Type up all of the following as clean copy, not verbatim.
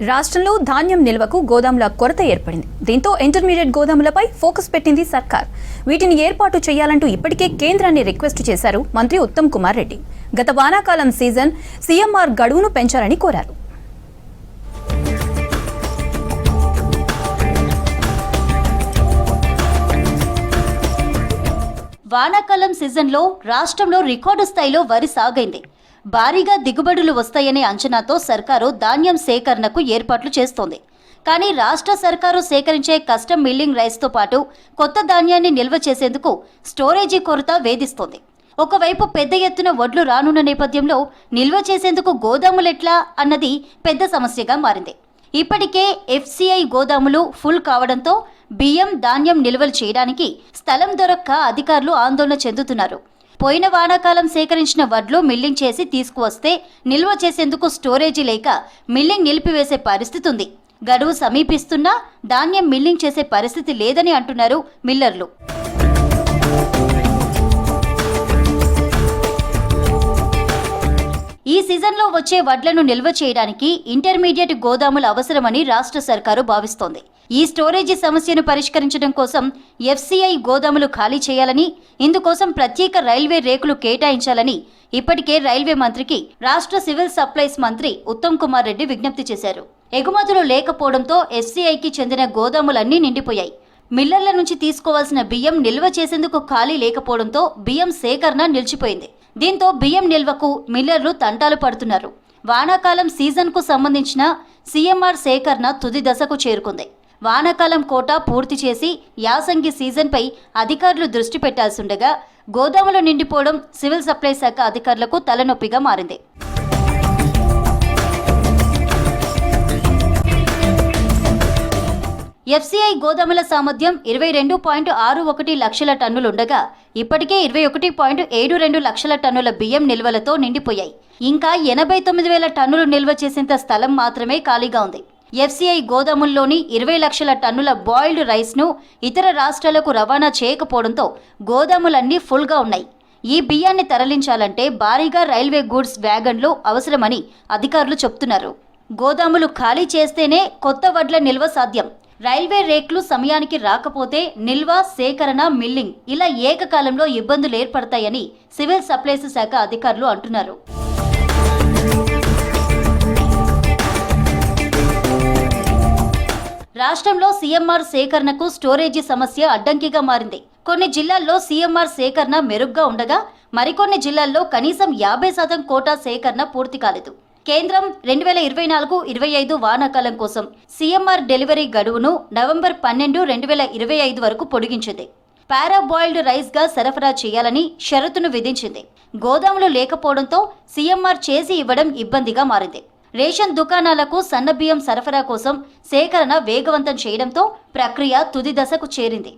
రాష్ట్రంలో ధాన్యం నిల్వకు గోదాముల కొరత ఏర్పడింది. దీంతో ఇంటర్మీడియట్ గోదాములపై ఫోకస్ పెట్టింది సర్కార్. వీటిని ఏర్పాటు చేయాలంటూ ఇప్పటికే కేంద్రాన్ని రిక్వెస్ట్ చేశారు మంత్రి ఉత్తమ్ కుమార్ రెడ్డి. గత వానాకాలం సీజన్ సీఎంఆర్ గడువును పెంచాలని కోరారు. వానాకాలం సీజన్లో రాష్ట్రంలో రికార్డు స్థాయిలో వరి సాగైంది. భారీగా దిగుబడులు వస్తాయనే అంచనాతో సర్కారు ధాన్యం సేకరణకు ఏర్పాట్లు చేస్తోంది. కానీ రాష్ట్ర సర్కారు సేకరించే కస్టమ్ మిల్లింగ్ రైస్తో పాటు కొత్త ధాన్యాన్ని నిల్వ చేసేందుకు స్టోరేజీ కొరత వేధిస్తోంది. ఒకవైపు పెద్ద ఎత్తున వడ్లు రానున్న నేపథ్యంలో నిల్వ చేసేందుకు గోదాములెట్లా అన్నది పెద్ద సమస్యగా మారింది. ఇప్పటికే ఎఫ్సిఐ గోదాములు ఫుల్ కావడంతో బియ్యం ధాన్యం నిల్వలు చేయడానికి స్థలం దొరక్క అధికారులు ఆందోళన చెందుతున్నారు. పోయిన వానాకాలం సేకరించిన వడ్లు మిల్లింగ్ చేసి తీసుకువస్తే నిల్వ చేసేందుకు స్టోరేజీ లేక మిల్లింగ్ నిలిపివేసే పరిస్థితి ఉంది. గడువు సమీపిస్తున్నా ధాన్యం మిల్లింగ్ చేసే పరిస్థితి లేదని అంటున్నారు మిల్లర్లు. ఈ సీజన్లో వచ్చే వడ్లను నిల్వ చేయడానికి ఇంటర్మీడియట్ గోదాములు అవసరమని రాష్ట్ర సర్కారు భావిస్తోంది. ఈ స్టోరేజీ సమస్యను పరిష్కరించడం కోసం ఎఫ్సిఐ గోదాములు ఖాళీ చేయాలని, ఇందుకోసం ప్రత్యేక రైల్వే రేకులు కేటాయించాలని ఇప్పటికే రైల్వే మంత్రికి రాష్ట్ర సివిల్ సప్లైస్ మంత్రి ఉత్తమ్ కుమార్ రెడ్డి విజ్ఞప్తి చేశారు. ఎగుమతులు లేకపోవడంతో ఎఫ్సిఐకి చెందిన గోదాములన్నీ నిండిపోయాయి. మిల్లర్ల నుంచి తీసుకోవాల్సిన బియ్యం నిల్వ చేసేందుకు ఖాళీ లేకపోవడంతో బియ్యం సేకరణ నిలిచిపోయింది. దీంతో బియ్యం నిల్వకు మిల్లర్లు తంటాలు పడుతున్నారు. వానాకాలం సీజన్కు సంబంధించిన సీఎంఆర్ సేకరణ తుది దశకు చేరుకుంది. వానాకాలం కోటా పూర్తి చేసి యాసంగి సీజన్పై అధికారులు దృష్టి పెట్టాల్సిండగా గోదాములు నిండిపోవడం సివిల్ సప్లై శాఖ అధికారులకు తలనొప్పిగా మారింది. ఎఫ్సిఐ గోదాముల సామర్థ్యం 22.61 లక్షల టన్నులుండగా ఇప్పటికే 21.72 లక్షల టన్నుల బియ్యం నిల్వలతో నిండిపోయాయి. ఇంకా 89,000 టన్నులు నిల్వ చేసేంత స్థలం మాత్రమే ఖాళీగా ఉంది. ఎఫ్సిఐ గోదాముల్లోని 20 లక్షల టన్నుల బాయిల్డ్ రైస్ను ఇతర రాష్ట్రాలకు రవాణా చేయకపోవడంతో గోదాములన్నీ ఫుల్గా ఉన్నాయి. ఈ బియ్యాన్ని తరలించాలంటే భారీగా రైల్వే గూడ్స్ వ్యాగన్లు అవసరమని అధికారులు చెబుతున్నారు. గోదాములు ఖాళీ చేస్తేనే కొత్త వడ్ల నిల్వ సాధ్యం. రైల్వే రేక్లు సమయానికి రాకపోతే నిల్వ, సేకరణ, మిల్లింగ్ ఇలా ఏకకాలంలో ఇబ్బందులు ఏర్పడతాయని సివిల్ సప్లైస్ శాఖ అధికారులు అంటున్నారు. రాష్ట్రంలో సీఎంఆర్ సేకరణకు స్టోరేజీ సమస్య అడ్డంకిగా మారింది. కొన్ని జిల్లాల్లో సీఎంఆర్ సేకరణ మెరుగ్గా ఉండగా మరికొన్ని జిల్లాల్లో కనీసం 50% కోటా సేకరణ పూర్తి కాలేదు. కేంద్రం 2024-25 వానాకాలం కోసం సీఎంఆర్ డెలివరీ గడువును నవంబర్ 12, 2025 వరకు పొడిగించింది. పారాబాయిల్డ్ రైస్గా సరఫరా చేయాలని షరతును విధించింది. గోదాములు లేకపోవడంతో సీఎంఆర్ చేసి ఇవ్వడం ఇబ్బందిగా మారింది. రేషన్ దుకాణాలకు సన్నబియ్యం సరఫరా కోసం సేకరణ వేగవంతం చేయడంతో ప్రక్రియ తుది దశకు చేరింది.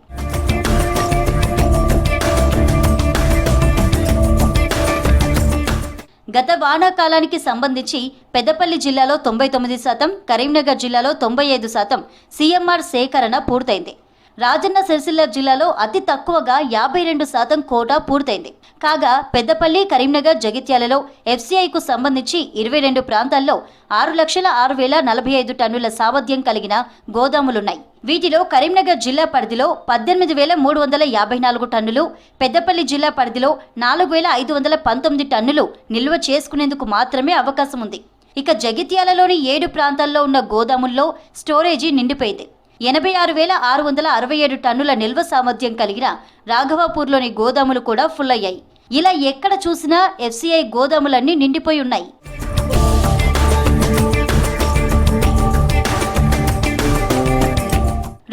గత వానాకాలానికి సంబంధించి పెద్దపల్లి జిల్లాలో 99%, కరీంనగర్ జిల్లాలో 95% సీఎంఆర్ సేకరణ పూర్తయింది. రాజన్న సిరిసిల్ల జిల్లాలో అతి తక్కువగా 52% కోటా పూర్తయింది. కాగా పెద్దపల్లి, కరీంనగర్, జగిత్యాలలో ఎఫ్సిఐకు సంబంధించి 22 ప్రాంతాల్లో 6,06,045 టన్నుల సామర్థ్యం కలిగిన గోదాములున్నాయి. వీటిలో కరీంనగర్ జిల్లా పరిధిలో 18,354 టన్నులు, పెద్దపల్లి జిల్లా పరిధిలో 4,519 టన్నులు నిల్వ చేసుకునేందుకు మాత్రమే అవకాశం ఉంది. ఇక జగిత్యాలలోని 7 ప్రాంతాల్లో ఉన్న గోదాముల్లో స్టోరేజీ నిండిపోయింది. 86,667 టన్నుల నిల్వ సామర్థ్యం కలిగిన రాఘవాపూర్లోని గోదాములు కూడా ఫుల్ అయ్యాయి. ఇలా ఎక్కడ చూసినా ఎఫ్సిఐ గోదాములన్నీ నిండిపోయి ఉన్నాయి.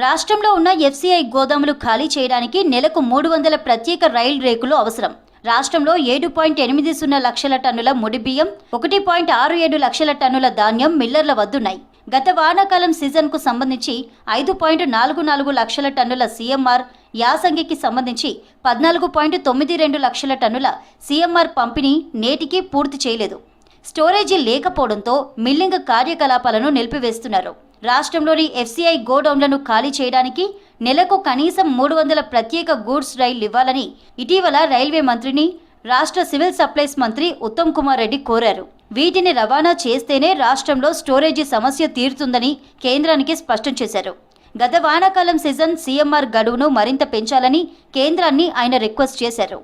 రాష్ట్రంలో ఉన్న ఎఫ్సిఐ గోదాములు ఖాళీ చేయడానికి నెలకు 300 ప్రత్యేక రైల్ రేకులు అవసరం. రాష్ట్రంలో 7.80 లక్షల టన్నుల ముడి బియ్యం, 1.67 లక్షల టన్నుల ధాన్యం మిల్లర్ల వద్దున్నాయి. గత వానాకాలం సీజన్కు సంబంధించి 5.44 లక్షల టన్నుల సీఎంఆర్, యాసంగికి సంబంధించి 14.92 లక్షల టన్నుల సీఎంఆర్ పంపిణీ నేటికి పూర్తి చేయలేదు. స్టోరేజీ లేకపోవడంతో మిల్లింగ్ కార్యకలాపాలను నిలిపివేస్తున్నారు. రాష్ట్రంలోని ఎఫ్సిఐ గోడౌన్లను ఖాళీ చేయడానికి నెలకు కనీసం 300 ప్రత్యేక గూడ్స్ రైళ్లు ఇవ్వాలని ఇటీవల రైల్వే మంత్రిని రాష్ట్ర సివిల్ సప్లైస్ మంత్రి ఉత్తమ్ కుమార్ రెడ్డి కోరారు. వీటిని రవాణా చేస్తేనే రాష్ట్రంలో స్టోరేజీ సమస్య తీరుతుందని కేంద్రానికి స్పష్టం చేశారు. గత వానాకాలం సీజన్ సీఎంఆర్ గడువును మరింత పెంచాలని కేంద్రాన్ని ఆయన రిక్వెస్ట్ చేశారు.